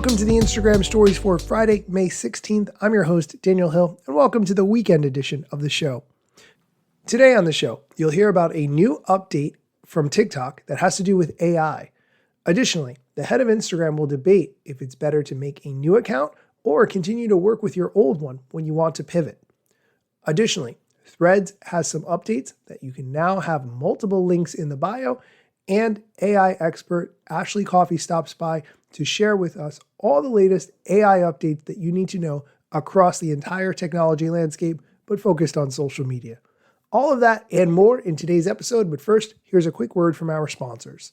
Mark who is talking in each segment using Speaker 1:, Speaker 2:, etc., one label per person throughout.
Speaker 1: Welcome to the Instagram Stories for Friday, May 16th. I'm your host, Daniel Hill, and welcome to the weekend edition of the show. Today on the show, you'll hear about a new update from TikTok that has to do with AI. Additionally, the head of Instagram will debate if it's better to make a new account or continue to work with your old one when you want to pivot. Additionally, Threads has some updates that you can now have multiple links in the bio, and AI expert Ashley Coffey stops by to share with us all the latest AI updates that you need to know across the entire technology landscape, but focused on social media. All of that and more in today's episode, but first, here's a quick word from our sponsors.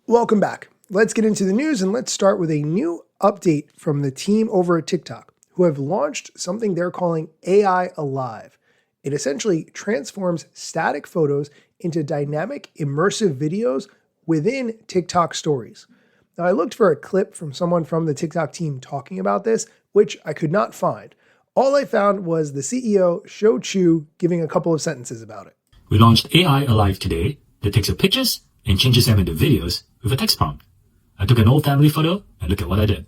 Speaker 1: Welcome back. Let's get into the news, and let's start with a new update from the team over at TikTok, who have launched something they're calling AI Alive. It essentially transforms static photos into dynamic, immersive videos within TikTok stories. Now, I looked for a clip from someone from the TikTok team talking about this, which I could not find. All I found was the CEO, Shou Chew, giving a couple of sentences about it.
Speaker 2: We launched AI Alive today that takes your pictures and changes them into videos with a text prompt. I took an old family photo and look at what I did.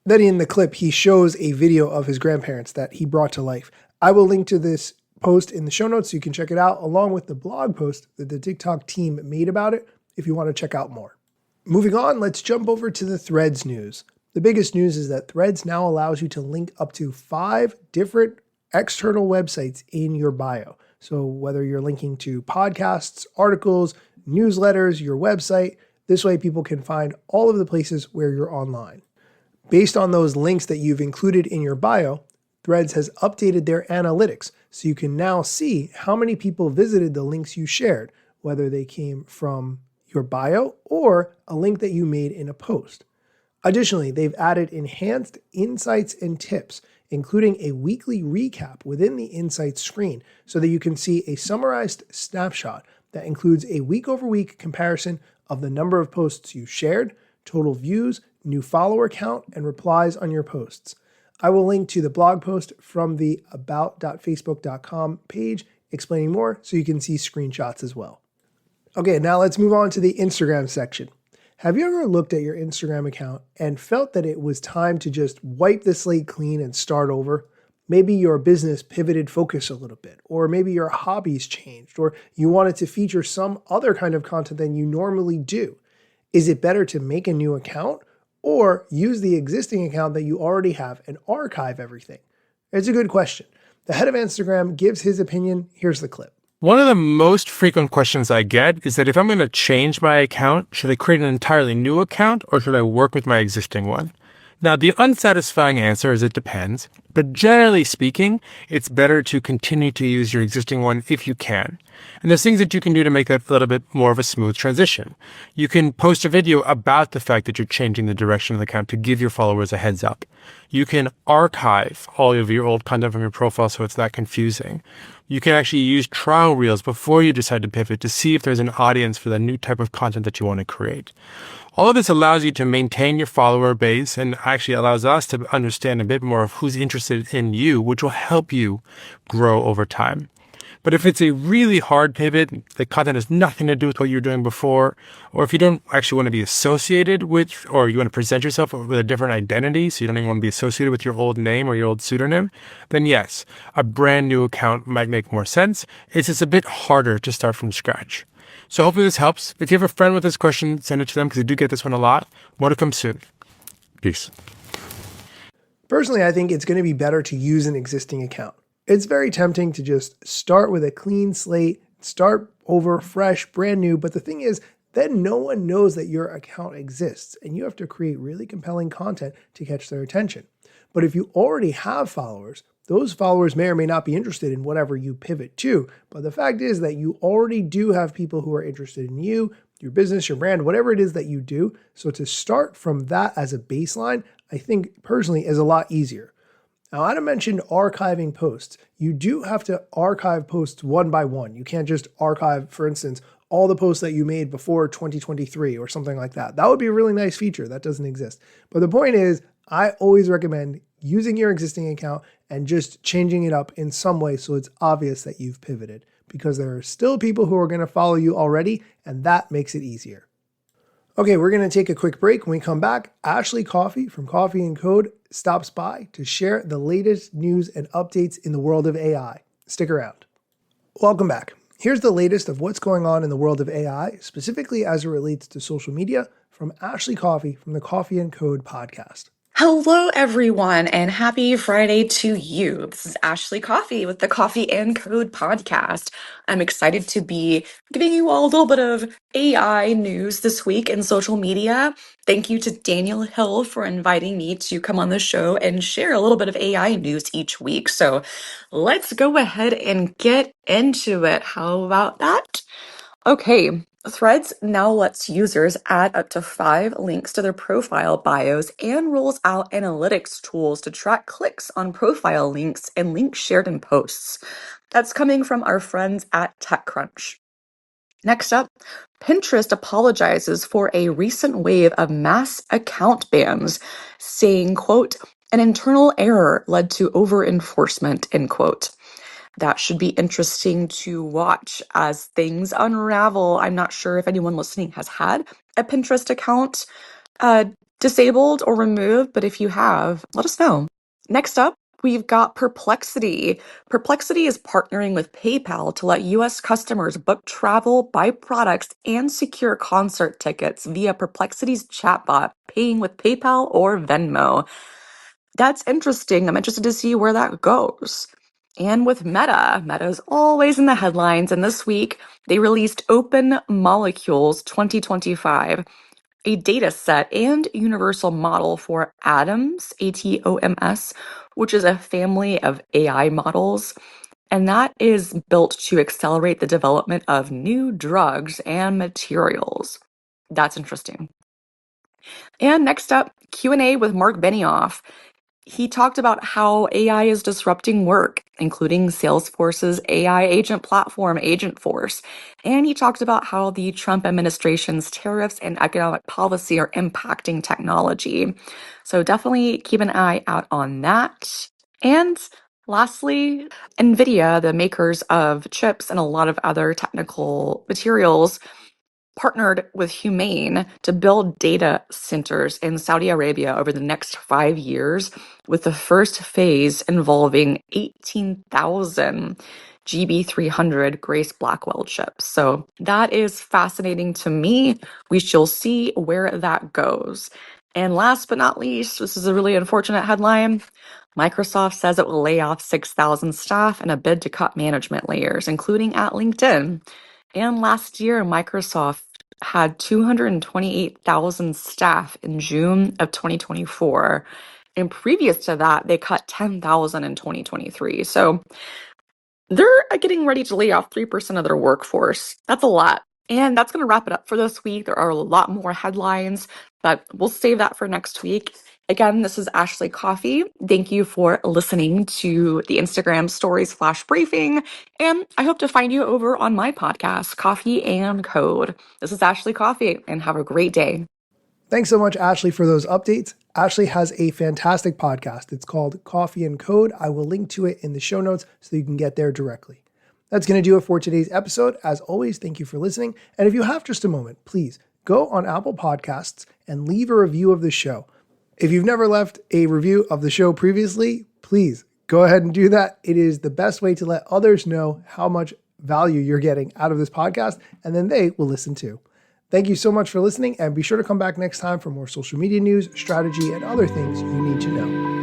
Speaker 1: Then in the clip, he shows a video of his grandparents that he brought to life. I will link to this post in the show notes so you can check it out, along with the blog post that the TikTok team made about it if you want to check out more. Moving on, let's jump over to the Threads news. The biggest news is that Threads now allows you to link up to 5 different external websites in your bio. So whether you're linking to podcasts, articles, newsletters, your website, this way people can find all of the places where you're online. Based on those links that you've included in your bio, Threads has updated their analytics, so you can now see how many people visited the links you shared, whether they came from your bio or a link that you made in a post. Additionally, they've added enhanced insights and tips, including a weekly recap within the Insights screen, so that you can see a summarized snapshot that includes a week-over-week comparison of the number of posts you shared, total views, new follower count, and replies on your posts. I will link to the blog post from the about.facebook.com page explaining more so you can see screenshots as well. Okay, now let's move on to the Instagram section. Have you ever looked at your Instagram account and felt that it was time to just wipe the slate clean and start over? Maybe your business pivoted focus a little bit, or maybe your hobbies changed, or you wanted to feature some other kind of content than you normally do. Is it better to make a new account or use the existing account that you already have and archive everything? It's a good question. The head of Instagram gives his opinion. Here's the clip.
Speaker 3: One of the most frequent questions I get is that if I'm going to change my account, should I create an entirely new account or should I work with my existing one? Now, the unsatisfying answer is it depends, but generally speaking, it's better to continue to use your existing one if you can. And there's things that you can do to make that a little bit more of a smooth transition. You can post a video about the fact that you're changing the direction of the account to give your followers a heads up. You can archive all of your old content from your profile so it's not confusing. You can actually use trial reels before you decide to pivot to see if there's an audience for the new type of content that you want to create. All of this allows you to maintain your follower base and actually allows us to understand a bit more of who's interested in you, which will help you grow over time. But if it's a really hard pivot, the content has nothing to do with what you were doing before, or if you don't actually want to be associated with, or you want to present yourself with a different identity, so you don't even want to be associated with your old name or your old pseudonym, then yes, a brand new account might make more sense. It's just a bit harder to start from scratch. So hopefully this helps. If you have a friend with this question, send it to them because I do get this one a lot. More to come soon. Peace.
Speaker 1: Personally, I think it's going to be better to use an existing account. It's very tempting to just start with a clean slate, start over fresh, brand new. But the thing is, then no one knows that your account exists and you have to create really compelling content to catch their attention. But if you already have followers, those followers may or may not be interested in whatever you pivot to. But the fact is that you already do have people who are interested in you, your business, your brand, whatever it is that you do. So to start from that as a baseline, I think personally is a lot easier. Now, Adam mentioned archiving posts. You do have to archive posts one by one. You can't just archive, for instance, all the posts that you made before 2023 or something like that. That would be a really nice feature. That doesn't exist. But the point is, I always recommend using your existing account and just changing it up in some way so it's obvious that you've pivoted, because there are still people who are going to follow you already, and that makes it easier. Okay, we're going to take a quick break. When we come back, Ashley Coffey from Coffee and Code stops by to share the latest news and updates in the world of AI. Stick around. Welcome back. Here's the latest of what's going on in the world of AI, specifically as it relates to social media, from Ashley Coffey from the Coffee and Code podcast.
Speaker 4: Hello, everyone, and happy Friday to you. This is Ashley Coffey with the Coffee and Code podcast. I'm excited to be giving you all a little bit of AI news this week in social media. Thank you to Daniel Hill for inviting me to come on the show and share a little bit of AI news each week. So let's go ahead and get into it. How about that? Okay, Threads now lets users add up to 5 links to their profile bios and rolls out analytics tools to track clicks on profile links and links shared in posts. That's coming from our friends at TechCrunch. Next up, Pinterest apologizes for a recent wave of mass account bans, saying, quote, an internal error led to over-enforcement, end quote. That should be interesting to watch as things unravel. I'm not sure if anyone listening has had a Pinterest account disabled or removed, but if you have, let us know. Next up, we've got Perplexity. Perplexity is partnering with PayPal to let US customers book travel, buy products, and secure concert tickets via Perplexity's chatbot, paying with PayPal or Venmo. That's interesting. I'm interested to see where that goes. And with Meta, Meta's always in the headlines, and this week they released Open Molecules 2025, a data set and universal model for ATOMS, ATOMS, which is a family of AI models, and that is built to accelerate the development of new drugs and materials. That's interesting. And next up, Q&A with Mark Benioff. He talked about how AI is disrupting work, including Salesforce's AI agent platform, Agentforce. And he talked about how the Trump administration's tariffs and economic policy are impacting technology. So definitely keep an eye out on that. And lastly, NVIDIA, the makers of chips and a lot of other technical materials, partnered with Humane to build data centers in Saudi Arabia over the next 5 years, with the first phase involving 18,000 GB300 Grace Blackwell chips. So that is fascinating to me. We shall see where that goes. And last but not least, this is a really unfortunate headline. Microsoft says it will lay off 6,000 staff in a bid to cut management layers, including at LinkedIn. And last year, Microsoft had 228,000 staff in June of 2024. And previous to that, they cut 10,000 in 2023. So they're getting ready to lay off 3% of their workforce. That's a lot. And that's going to wrap it up for this week. There are a lot more headlines, but we'll save that for next week. Again, this is Ashley Coffey. Thank you for listening to the Instagram stories flash briefing. And I hope to find you over on my podcast, Coffee and Code. This is Ashley Coffey, and have a great day.
Speaker 1: Thanks so much, Ashley, for those updates. Ashley has a fantastic podcast. It's called Coffee and Code. I will link to it in the show notes so you can get there directly. That's going to do it for today's episode. As always, thank you for listening. And if you have just a moment, please go on Apple Podcasts and leave a review of the show. If you've never left a review of the show previously, please go ahead and do that. It is the best way to let others know how much value you're getting out of this podcast, and then they will listen too. Thank you so much for listening, and be sure to come back next time for more social media news, strategy, and other things you need to know.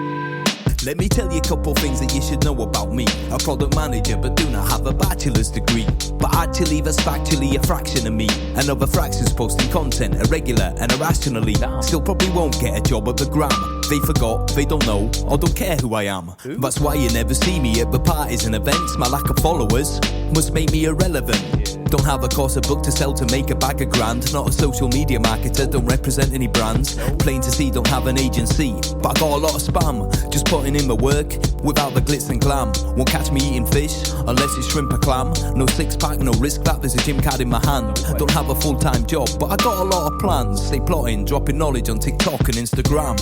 Speaker 5: Let me tell you a couple things that you should know about me. A product manager, but do not have a bachelor's degree. But actually, that's factually a fraction of me. Another fraction's posting content irregular and irrationally. Still probably won't get a job at the Gram. They forgot, they don't know, or don't care who I am. That's why you never see me at the parties and events. My lack of followers must make me irrelevant. Don't have a course, a book to sell to make a bag of grand. Not a social media marketer, don't represent any brands. Plain to see, don't have an agency, but I got a lot of spam. Just putting in my work, without the glitz and glam. Won't catch me eating fish, unless it's shrimp or clam. No six pack, no risk that, there's a gym card in my hand. Don't have a full-time job, but I got a lot of plans. Stay plotting, dropping knowledge on TikTok and Instagram.